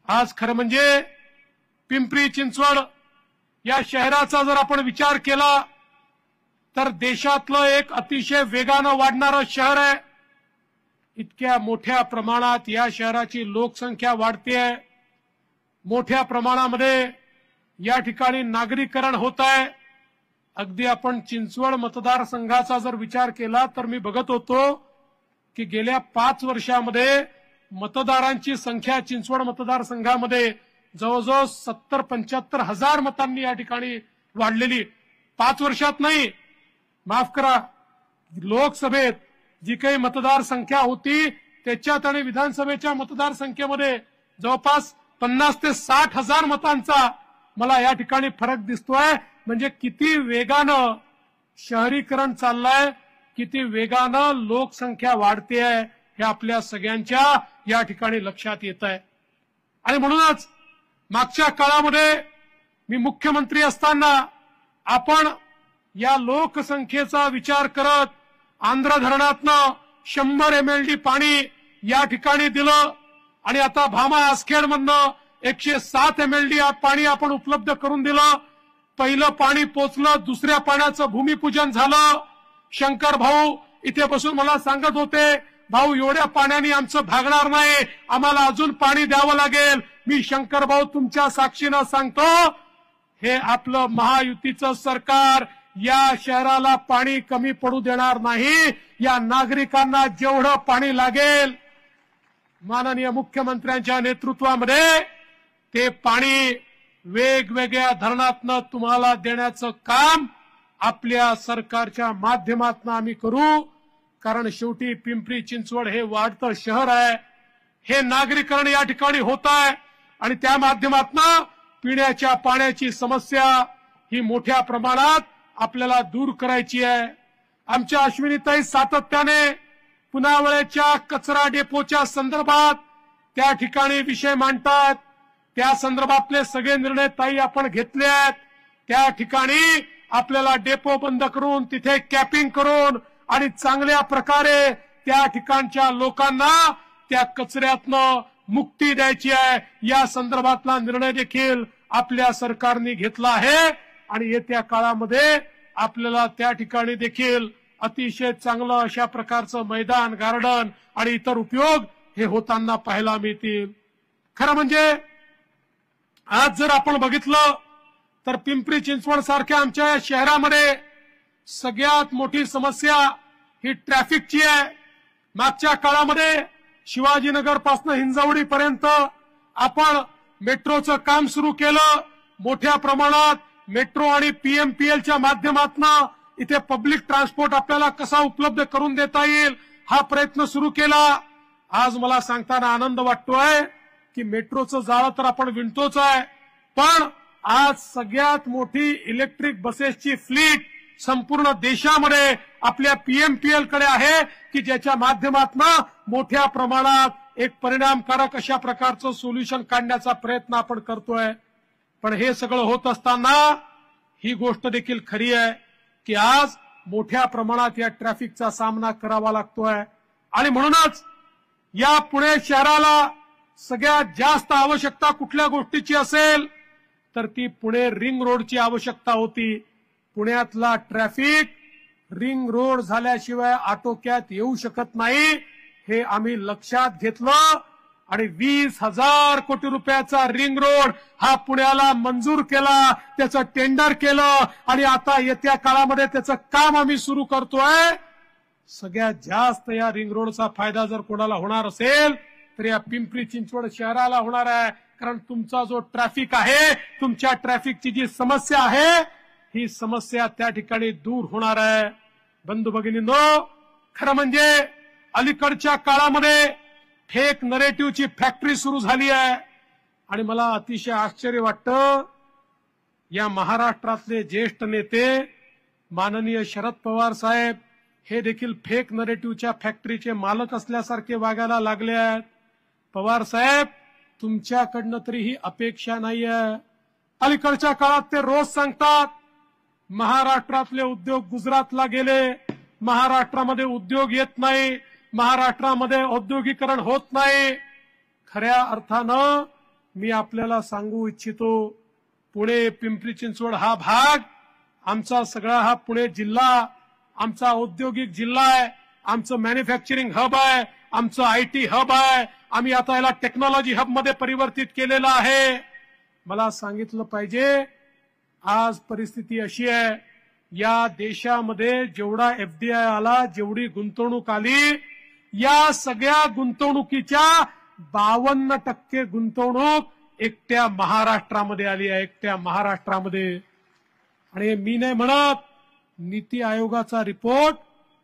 आज खरं म्हणजे पिंपरी चिंचवड या शहराचा जर आपण विचार केला तर देशातलं एक अतिशय वेगानं वाढणारं शहर आहे। इतक्या मोठ्या प्रमाणात या शहराची लोकसंख्या वाढतेय, मोठ्या प्रमाणामध्ये या ठिकाणी नागरीकरण होत आहे। अगदी आपण चिंचवड मतदारसंघाचा जर विचार केला तर मी बघत होतो की गेल्या 5 वर्षामध्ये मतदारांची संख्या चिंचवड मतदारसंघामध्ये जवळजवळ 70-75 हजार मतांनी या ठिकाणी वाढलेली। 5 वर्षात नाही, माफ करा, लोकसभेत जी काही मतदार संख्या होती त्याच्यात आणि विधानसभेच्या मतदार संख्येमध्ये जवळपास 50 ते 60 हजार मतांचा मला या ठिकाणी फरक दिसतोय। म्हणजे किती वेगानं शहरीकरण चाललंय, किती वेगानं लोकसंख्या वाढते आहे हे आपल्या सगळ्यांच्या या ठिकाणी लक्षात येत आहे। आणि म्हणूनच मागच्या काळामध्ये मी मुख्यमंत्री असताना आपण या लोकसंख्येचा विचार करत आंध्र धरणातनं 100 MLD पाणी या ठिकाणी दिलं आणि आता भामा आसखेडमधनं 107 MLD पाणी आपण उपलब्ध करून दिलं। पहिलं पाणी पोचलं, दुसऱ्या पाण्याचं भूमिपूजन झालं। शंकर भाऊ इथे बसून मला सांगत होते, भाऊ एवढ्या पाण्याने आमचं भागणार नाही, आम्हाला अजून पाणी द्यावं लागेल। मी शंकर भाऊ तुमच्या साक्षीनं सांगतो, हे आपलं महायुतीचं सरकार या शहराला पाणी कमी पडू देणार नाही। या नागरिकांना जेवढं पाणी लागेल माननीय मुख्यमंत्र्यांच्या नेतृत्वामध्ये ते पाणी वेगवेगळ्या धरणातनं तुम्हाला देण्याचं काम आपल्या सरकारच्या माध्यमातून आम्ही करू। कारण शेवटी पिंपरी चिंचवड हे वाढतं शहर आहे, हे नागरीकरण या ठिकाणी होत आहे आणि त्या माध्यमातून पिण्याच्या पाण्याची समस्या ही मोठ्या प्रमाणात आपल्याला दूर करायची आहे। आमच्या अश्विनीताई सातत्याने पुनावळ्याच्या कचरा डेपोच्या संदर्भात त्या ठिकाणी विषय मांडतात, त्या संदर्भातले सगळे निर्णय ताई आपण घेतले आहेत। त्या ठिकाणी आपल्याला डेपो बंद करून तिथे कॅपिंग करून आणि चांगल्या प्रकारे त्या ठिकाणच्या लोकांना त्या कचऱ्यातनं मुक्ती द्यायची आहे। या संदर्भातला निर्णय देखील आपल्या सरकारने घेतला आहे आणि येत्या काळामध्ये आपल्याला त्या ठिकाणी देखील अतिशय चांगलं अशा प्रकारचं मैदान, गार्डन आणि इतर उपयोग हे होताना पाहायला मिळतील। खरं म्हणजे आज जर आपण बघितलं तर पिंपरी चिंचवड सारख्या आमच्या शहरामध्ये सगळ्यात मोठी समस्या ही ट्रॅफिकची आहे। मागच्या काळामध्ये शिवाजीनगर पासून हिंजवडी पर्यंत आपण मेट्रोचं काम सुरू केलं। मोठ्या प्रमाणात मेट्रो आणि पीएमपीएलच्या माध्यमातून इथे पब्लिक ट्रान्सपोर्ट आपल्याला कसा उपलब्ध करून देता येईल हा प्रयत्न सुरू केला। आज मला सांगताना आनंद वाटतोय की मेट्रोचं जाळं तर आपण विणतोच आहे, पण आज सगळ्यात मोठी इलेक्ट्रिक बसेसची फ्लीट संपूर्ण देशामध्ये आपल्या पीएमपीएल कडे आहे की ज्याच्या माध्यमातून मोठ्या प्रमाणात एक परिणामकारक अशा प्रकारचं सोल्युशन काढण्याचा प्रयत्न आपण करतोय। पण हे सगळं होत असताना ही गोष्ट देखील खरी आहे की आज मोठ्या प्रमाणात या ट्रॅफिकचा सामना करावा लागतोय आणि म्हणूनच या पुणे शहराला सगळ्यात जास्त आवश्यकता कुठल्या गोष्टीची असेल तर ती पुणे रिंग रोडची आवश्यकता होती। पुण्यातला ट्रॅफिक रिंग रोड झाल्याशिवाय आटोक्यात येऊ शकत नाही, हे आम्ही लक्षात घेतलं आणि 20,000 कोटी रुपयाचा रिंग रोड हा पुण्याला मंजूर केला, त्याचं टेंडर केलं आणि आता येत्या काळामध्ये त्याचं काम आम्ही सुरू करतोय। सगळ्यात जास्त या रिंग रोडचा फायदा जर कोणाला होणार असेल तर या पिंपरी चिंचवड शहराला होणार आहे। कारण तुमचा जो ट्रॅफिक आहे, तुमच्या ट्रॅफिकची जी समस्या आहे ही समस्या त्या ठिकाणी दूर होणार आहे। बंधू भगिनींनो, खरं म्हणजे अलीकडच्या काळामध्ये फेक नरेटिव्हची फॅक्टरी सुरू झाली आहे आणि मला अतिशय आश्चर्य वाटतं, या महाराष्ट्रातले ज्येष्ठ नेते माननीय शरद पवार साहेब हे देखील फेक नरेटिव्हच्या फॅक्टरीचे मालक असल्यासारखे वागायला लागले आहेत। पवार साहेब, तुमच्याकडनं तरी ही अपेक्षा नाहीये। अलीकडच्या काळात ते रोज सांगतात महाराष्ट्रातले उद्योग गुजरातला गेले, महाराष्ट्रामध्ये उद्योग येत नाही, महाराष्ट्रामध्ये औद्योगिकरण होत नाही। खऱ्या अर्थानं मी आपल्याला सांगू इच्छितो, पुणे पिंपरी चिंचवड हा भाग आमचा सगळा, हा पुणे जिल्हा आमचा औद्योगिक जिल्हा आहे, आमचं मॅन्युफॅक्चरिंग हब आहे, आमचं IT हब आहे. आम्ही आता याला टेक्नॉलॉजी हब मध्ये परिवर्तित केलेलं आहे. मला सांगितलं पाहिजे, आज परिस्थिती अशी आहे, या देशामध्ये जेवढा FDI आला, जेवढी गुंतवणूक आली, या सगळ्या गुंतवणुकीच्या 52% गुंतवणूक एकट्या महाराष्ट्रामध्ये आली आहे, एकट्या महाराष्ट्रामध्ये. आणि मी नाही म्हणत, नीती आयोगाचा रिपोर्ट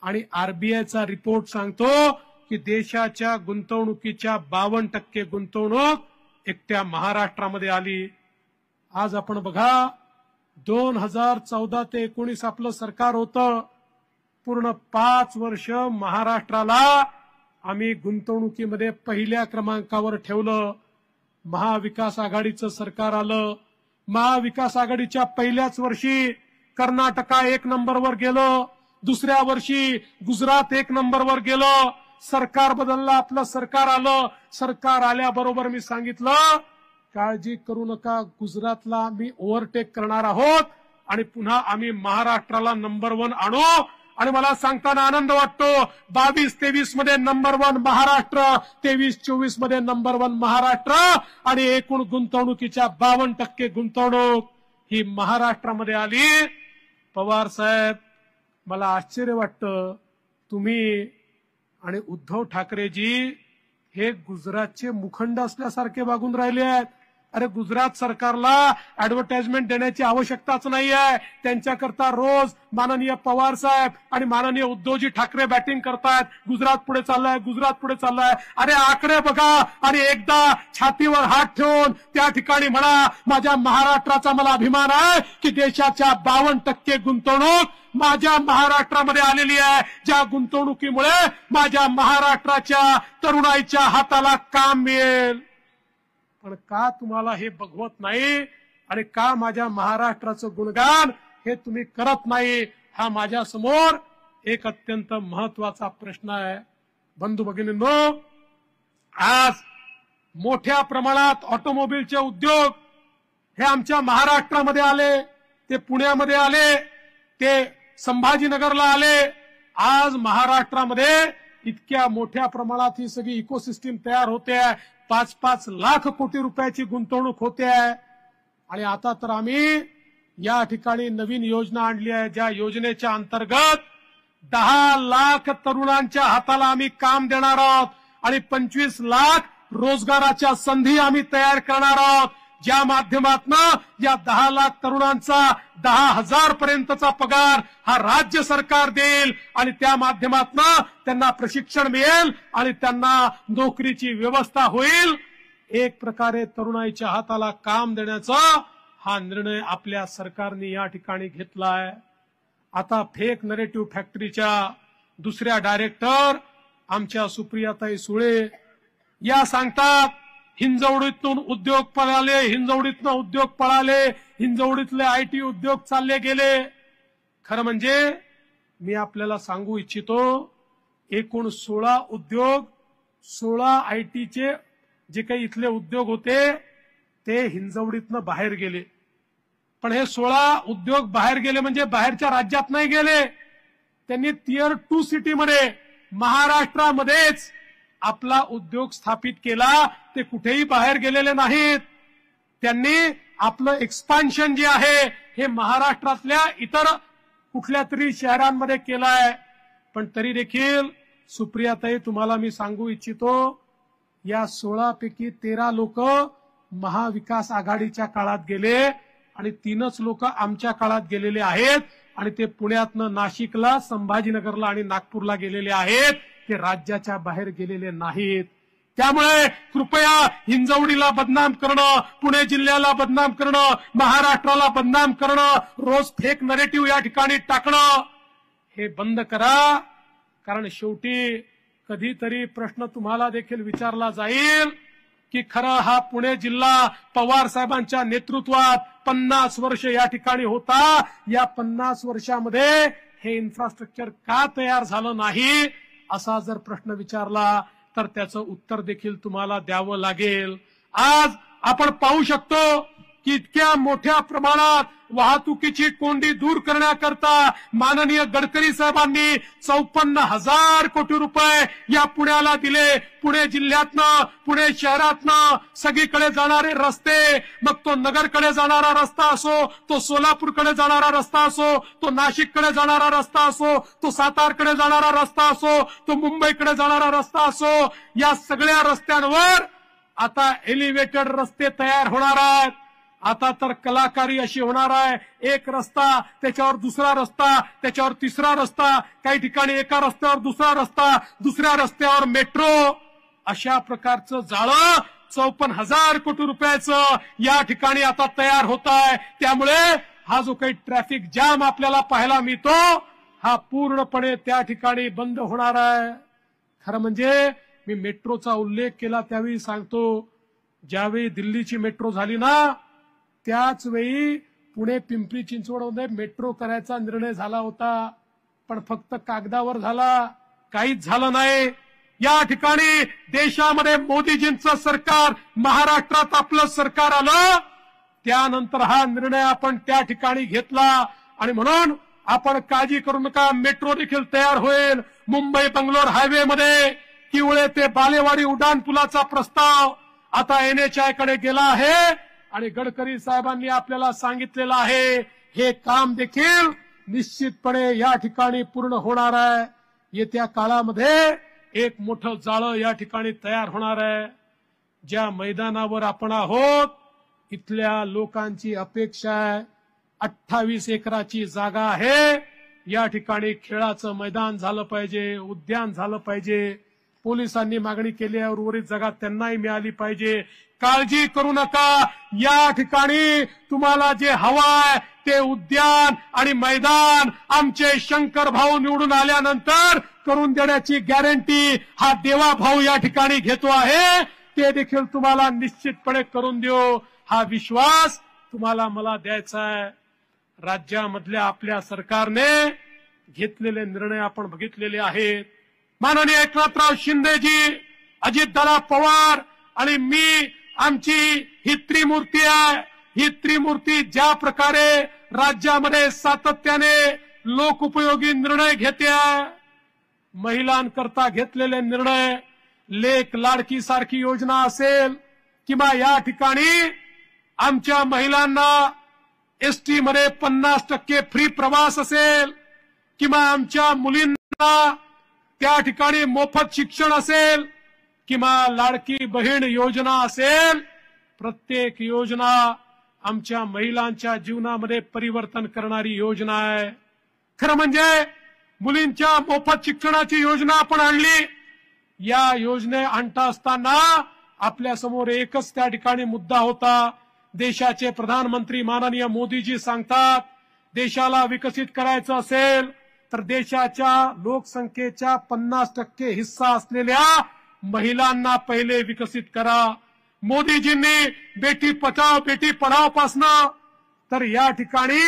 आणि RBIचा रिपोर्ट सांगतो की देशाच्या गुंतवणुकीच्या 52% गुंतवणूक एकट्या महाराष्ट्रामध्ये आली. आज आपण बघा, 2014 ते 19 आपलं सरकार होतं. पूर्ण 5 वर्ष महाराष्ट्राला आम्ही गुंतवणुकीमध्ये पहिल्या क्रमांकावर ठेवलं. महाविकास आघाडीचं सरकार आलं. महाविकास आघाडीच्या पहिल्याच वर्षी कर्नाटका 1 नंबरवर गेलं, दुसऱ्या वर्षी गुजरात 1 नंबरवर गेलं. सरकार बदललं, आपलं सरकार आलं. सरकार आल्याबरोबर मी सांगितलं, काळजी करू नका, गुजरातला आम्ही ओव्हरटेक करणार आहोत आणि पुन्हा आम्ही महाराष्ट्राला नंबर 1 आणू. आणि मला सांगताना आनंद वाटतो, 22-23 मध्ये नंबर 1 महाराष्ट्र, 23-24 मध्ये नंबर 1 महाराष्ट्र. आणि एकूण गुंतवणुकीच्या 52% गुंतवणूक ही महाराष्ट्रामध्ये आली. पवार साहेब, मला आश्चर्य वाटतं, तुम्ही आणि उद्धव ठाकरेजी हे गुजरातचे मुखंड असल्यासारखे वागून राहिले आहेत. अरे, गुजरात सरकारला ऍडव्हर्टाइजमेंट देण्याची आवश्यकताच नाही आहे. त्यांच्याकरता रोज माननीय पवार साहेब आणि माननीय उद्धवजी ठाकरे बॅटिंग करतायत. गुजरात पुढे चाललाय, गुजरात पुढे चाललाय. अरे, आकडे बघा आणि एकदा छातीवर हात ठेवून त्या ठिकाणी म्हणा, माझ्या महाराष्ट्राचा मला अभिमान आहे की देशाच्या 52% गुंतवणूक माझ्या महाराष्ट्रामध्ये आलेली आहे. ज्या गुंतवणुकीमुळे माझ्या महाराष्ट्राच्या तरुणाईच्या हाताला काम मिळेल. पण का तुम्हाला हे बघवत नाही आणि का माझ्या महाराष्ट्राचं गुणगान हे तुम्ही करत नाही, हा माझ्या समोर एक अत्यंत महत्वाचा प्रश्न आहे. बंधू भगिनींनो, आज मोठ्या प्रमाणात ऑटोमोबाईलचे उद्योग हे आमच्या महाराष्ट्रामध्ये आले, ते पुण्यामध्ये आले, ते संभाजीनगरला आले. आज महाराष्ट्रामध्ये इतक्या मोठ्या प्रमाणात ही सगळी इकोसिस्टीम तयार होते आहे. 5-5 लाख कोटी रुपयाची गुंतवणूक होते आहे. आणि आता तर आम्ही या ठिकाणी नवीन योजना आणली आहे, ज्या योजनेच्या अंतर्गत 10 लाख तरुणांच्या हाताला आम्ही काम देणार आहोत आणि 25 लाख रोजगाराच्या संधी आम्ही तयार करणार आहोत, ज्या माध्यमातून या 10 लाख तरुणांचा 10,000 पर्यंतचा पगार हा राज्य सरकार देईल आणि त्या माध्यमातून त्यांना प्रशिक्षण मिळेल आणि त्यांना नोकरीची व्यवस्था होईल. एक प्रकारे तरुणाईच्या हाताला काम देण्याचा हा निर्णय आपल्या सरकारने या ठिकाणी घेतला आहे. आता फेक नरेटिव्ह फॅक्टरीच्या दुसऱ्या डायरेक्टर आमच्या सुप्रियाताई सुळे या सांगतात, हिंजवडीतून उद्योग पळाले, हिंजवडीतनं उद्योग पळाले, हिंजवडीतले IT उद्योग चालले गेले. खरं म्हणजे मी आपल्याला सांगू इच्छितो, एकूण 16 उद्योग, 16 ITचे जे काही इथले उद्योग होते ते हिंजवडीतनं बाहेर गेले. पण हे 16 उद्योग बाहेर गेले म्हणजे बाहेरच्या राज्यात नाही गेले, त्यांनी Tier 2 सिटीमध्ये महाराष्ट्रामध्येच आपला उद्योग स्थापित केला. ते कुठेही बाहेर गेलेले नाहीत. त्यांनी आपलं एक्सपान्शन जे आहे हे महाराष्ट्रातल्या इतर कुठल्या तरी शहरांमध्ये केलं आहे. पण तरी देखील सुप्रियाताई, तुम्हाला मी सांगू इच्छितो, या 16 पैकी 13 लोक महाविकास आघाडीच्या काळात गेले आणि 3च लोक आमच्या काळात गेलेले आहेत आणि ते पुण्यातनं नाशिकला, संभाजीनगरला आणि नागपूरला गेलेले आहेत. ते राज्याच्या बाहेर गेलेले नाहीत. त्यामुळे कृपया हिंजवडीला बदनाम करणं, पुणे जिल्ह्याला बदनाम करणं, महाराष्ट्राला बदनाम करणं, रोज फेक नरेटिव्ह या ठिकाणी टाकणं हे बंद करा. कारण शेवटी कधीतरी प्रश्न तुम्हाला देखील विचारला जाईल की खरं हा पुणे जिल्हा पवार साहेबांच्या नेतृत्वात 50 वर्ष या ठिकाणी होता, या 50 वर्षामध्ये हे इन्फ्रास्ट्रक्चर का तयार झालं नाही, असा जर प्रश्न विचारला तर त्याचं उत्तर देखील तुम्हाला द्यावं लागेल. आज आपण पाहू शकतो की इतक्या मोठ्या प्रमाणात वाहतुकीची कोंडी दूर करण्याकरता माननीय गडकरी साहेबांनी 54,000 कोटी रुपये या पुण्याला दिले. पुणे जिल्ह्यातनं, पुणे शहरातनं सगळीकडे जाणारे रस्ते, मग तो नगरकडे जाणारा रस्ता असो, तो सोलापूरकडे जाणारा रस्ता असो, तो नाशिककडे जाणारा रस्ता असो, तो सातारकडे जाणारा रस्ता असो, तो मुंबईकडे जाणारा रस्ता असो, या सगळ्या रस्त्यांवर आता एलिव्हेटेड रस्ते तयार होणार आहेत. आता तर कलाकारी अशी होणार आहे, एक रस्ता, त्याच्यावर दुसरा रस्ता, त्याच्यावर तिसरा रस्ता, काही ठिकाणी एका रस्त्यावर दुसरा रस्ता, दुसऱ्या रस्त्यावर मेट्रो, अशा प्रकारचं जाळं 54,000 कोटी रुपयाचं या ठिकाणी आता तयार होत आहे. त्यामुळे हा जो काही ट्रॅफिक जाम आपल्याला पाहायला मिळतो हा पूर्णपणे त्या ठिकाणी बंद होणार आहे. खरं म्हणजे मी मेट्रोचा उल्लेख केला त्यावेळी सांगतो, ज्यावेळी दिल्लीची मेट्रो झाली ना त्याच वेळी पुणे पिंपरी चिंचवडमध्ये मेट्रो करायचा निर्णय झाला होता, पण फक्त कागदावर झाला, काहीच झालं नाही. या ठिकाणी देशामध्ये मोदीजींचं सरकार, महाराष्ट्रात आपलं सरकार आलं, त्यानंतर हा निर्णय आपण त्या ठिकाणी घेतला आणि म्हणून आपण काळजी करू नका, मेट्रो देखील तयार होईल. मुंबई बंगलोर हायवे मध्ये किवळे ते बालेवाडी उड्डाण पुलाचा प्रस्ताव आता NHAI कडे गेला आहे आणि गडकरी साहेबांनी आपल्याला सांगितलेलं आहे हे काम देखील निश्चितपणे या ठिकाणी पूर्ण होणार आहे. येत्या काळामध्ये एक मोठं जाळं या ठिकाणी तयार होणार आहे. ज्या मैदानावर आपण आहोत इथल्या लोकांची अपेक्षा आहे, 28 एकराची जागा आहे, या ठिकाणी खेळाचं मैदान झालं पाहिजे, उद्यान झालं पाहिजे. पोलिसांनी मागणी केल्यावर उर्वरित जागा त्यांनाही मिळाली पाहिजे. काळजी करू नका, या ठिकाणी तुम्हाला जे हवाय ते उद्यान आणि मैदान आमचे शंकर भाऊ निवडून आल्यानंतर करून देण्याची गॅरंटी हा देवा भाऊ या ठिकाणी घेतो आहे. ते देखील तुम्हाला निश्चितपणे करून देऊ, हा विश्वास तुम्हाला मला द्यायचा आहे. राज्यामधल्या आपल्या सरकारने घेतलेले निर्णय आपण बघितलेले आहेत. माननीय एकनाथराव शिंदेजी, अजितदादा पवार आणि मी, आमची ही त्रिमूर्ती आहे. ही त्रिमूर्ती ज्या प्रकारे राज्यामध्ये सातत्याने लोकोपयोगी निर्णय घेते आहे, महिलांकरता घेतलेले निर्णय, लेक लाडकी सारखी योजना असेल किंवा या ठिकाणी आमच्या महिलांना एसटी मध्ये 50% फ्री प्रवास असेल किंवा आमच्या मुलींना त्या ठिकाणी मोफत शिक्षण असेल किंवा लाडकी बहीण योजना असेल, प्रत्येक योजना आमच्या महिलांच्या जीवनामध्ये परिवर्तन करणारी योजना आहे. खरं म्हणजे मुलींच्या मोफत शिक्षणाची योजना आपण आणली. या योजने आणता असताना आपल्या समोर एकच त्या ठिकाणी मुद्दा होता. देशाचे प्रधानमंत्री माननीय मोदीजी सांगतात, देशाला विकसित करायचं असेल तर देशाच्या लोकसंख्येच्या 50% हिस्सा असलेल्या महिलांना पहिले विकसित करा. मोदीजींनी बेटी बचाओ बेटी पढाओ पासनं तर या ठिकाणी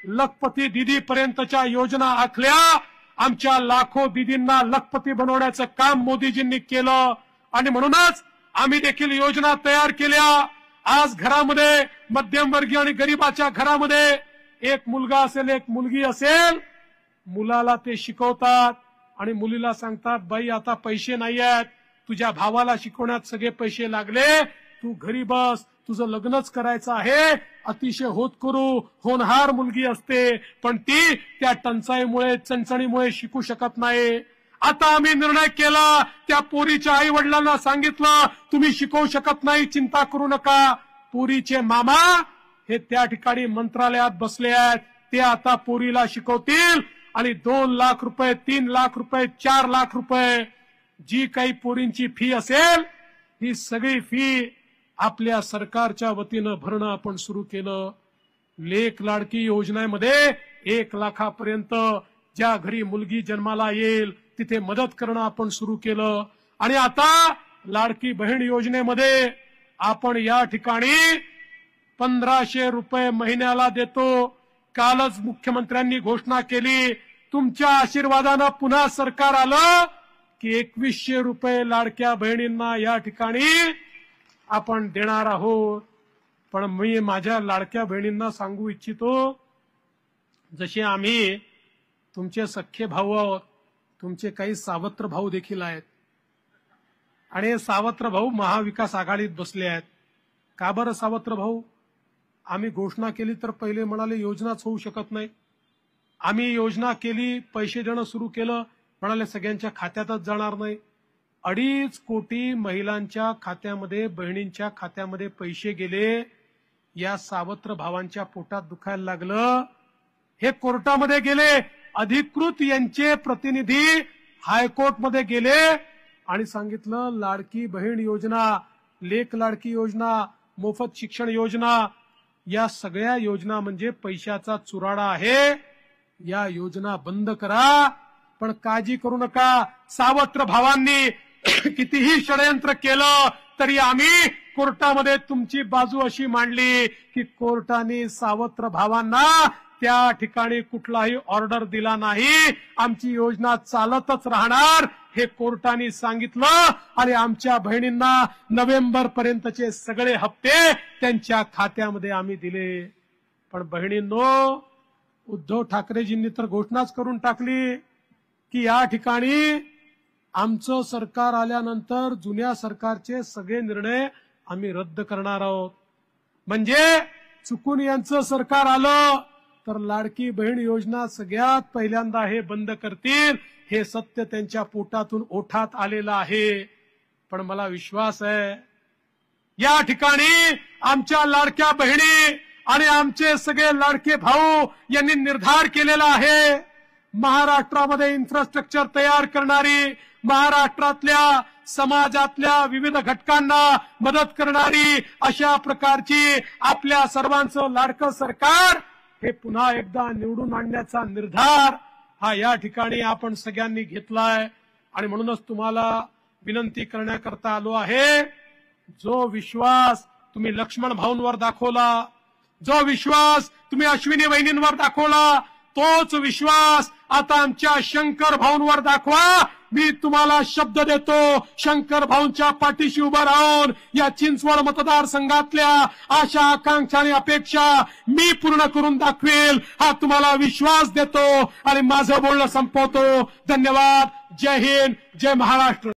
लखपती दीदी पर्यंतच्या योजना आखल्या. आमच्या लाखो दीदींना लखपती बनवण्याचं काम मोदीजींनी केलं आणि म्हणूनच आम्ही देखील योजना तयार केल्या. आज घरामध्ये मध्यमवर्गीय आणि गरीबाच्या घरामध्ये एक मुलगा असेल एक मुलगी असेल, मुलाला ते शिकवतात आणि मुलीला सांगतात, बाई आता पैसे नाही आहेत, तुझ्या भावाला शिकवण्यात सगळे पैसे लागले, तू घरी बस, तुझं लग्नच करायचं आहे. अतिशय होतकरू होनहार मुलगी असते, पण ती त्या टंचाईमुळे चणचणीमुळे शिकू शकत नाही. आता आम्ही निर्णय केला, त्या पोरीच्या आई वडिलांना सांगितलं, तुम्ही शिकवू शकत नाही, चिंता करू नका. पोरीचे मामा हे त्या ठिकाणी मंत्रालयात बसले आहेत, ते आता पोरीला शिकवतील आणि 2 लाख रुपये 3 लाख रुपये 4 लाख रुपये जी काही पोरींची फी असेल ही सगळी फी आपल्या सरकारच्या वतीनं भरणं आपण सुरू केलं. लेक लाडकी योजनेमध्ये 1 लाखापर्यंत ज्या घरी मुलगी जन्माला येईल तिथे मदत करणं आपण सुरू केलं. आणि आता लाडकी बहीण योजनेमध्ये आपण या ठिकाणी 1500 रुपये महिन्याला देतो. कालच मुख्यमंत्र्यांनी घोषणा केली, तुमच्या आशीर्वादानं पुन्हा सरकार आलं की 2100 रुपये लाडक्या बहिणींना या ठिकाणी आपण देणार आहोत. पण मी माझ्या लाडक्या बहिणींना सांगू इच्छितो, जसे आम्ही तुमचे सख्खे भाऊ आहोत, तुमचे काही सावत्र भाऊ देखील आहेत आणि हे सावत्र भाऊ महाविकास आघाडीत बसले आहेत. का बरं सावत्र भाऊ? आम्ही घोषणा केली तर पहिले म्हणाले योजनाच होऊ शकत नाही. आम्ही योजना केली, पैसे देणं सुरू केलं, म्हणाले सगळ्यांच्या खात्यातच जाणार नाही. 2.5 कोटी महिलांच्या खात्यामध्ये, बहिणींच्या खात्यामध्ये पैसे गेले. या सावत्र भावांच्या पोटात दुखायला लागलं. हे कोर्टामध्ये गेले, अधिकृत यांचे प्रतिनिधी हायकोर्टमध्ये गेले आणि सांगितलं लाडकी बहीण योजना, लेक लाडकी योजना, मोफत शिक्षण योजना, या सगळ्या योजना म्हणजे पैशाचा चुराडा आहे. या योजना बंद करा. पण काळजी करू नका, सावत्र भावांनी कितीही षडयंत्र केलं तरी आम्ही कोर्टामध्ये तुमची बाजू अशी मांडली की कोर्टाने सावत्र भावांना त्या ठिकाणी कुठलाही ऑर्डर दिला नाही. आमची योजना चालतच राहणार हे कोर्टाने सांगितलं आणि आमच्या बहिणींना नोव्हेंबर पर्यंतचे सगळे हप्ते त्यांच्या खात्यामध्ये आम्ही दिले. पण बहिणींनो, उद्धव ठाकरेजींनी तर घोषणाच करून टाकली की या ठिकाणी आमचं सरकार आल्यानंतर जुन्या सरकारचे सगळे निर्णय आम्ही रद्द करणार आहोत. म्हणजे चुकून यांचं सरकार आलं तर लाडकी बहीण योजना सगळ्यात पहिल्यांदा हे बंद करतील. हे सत्य त्यांच्या पोटातून ओठात आलेलं आहे. पण मला विश्वास आहे या ठिकाणी आमच्या लाडक्या बहिणी आणि आमचे सगळे लाडके भाऊ यांनी निर्धार केलेला आहे. महाराष्ट्रामध्ये इन्फ्रास्ट्रक्चर तयार करणारी, महाराष्ट्रातल्या समाजातल्या विविध घटकांना मदत करणारी अशा प्रकारची आपल्या सर्वांचं लाडकं सरकार हे पुन्हा एकदा निवडून आणण्याचा निर्धार हा या ठिकाणी आपण सगळ्यांनी घेतलाय. आणि म्हणूनच तुम्हाला विनंती करण्याकरता आलो आहे. जो विश्वास तुम्ही लक्ष्मण भाऊंवर दाखवला, जो विश्वास तुम्ही अश्विनी वहिनींवर दाखवला, तोच विश्वास आता आमच्या शंकर भाऊंवर दाखवा. मी तुम्हाला शब्द देतो, शंकर भाऊंच्या पाठीशी उभा राहून या चिंचवड मतदारसंघातल्या आशा, आकांक्षा आणि अपेक्षा मी पूर्ण करून दाखवेल हा तुम्हाला विश्वास देतो आणि माझं बोलणं संपवतो. धन्यवाद. जय हिंद, जय महाराष्ट्र.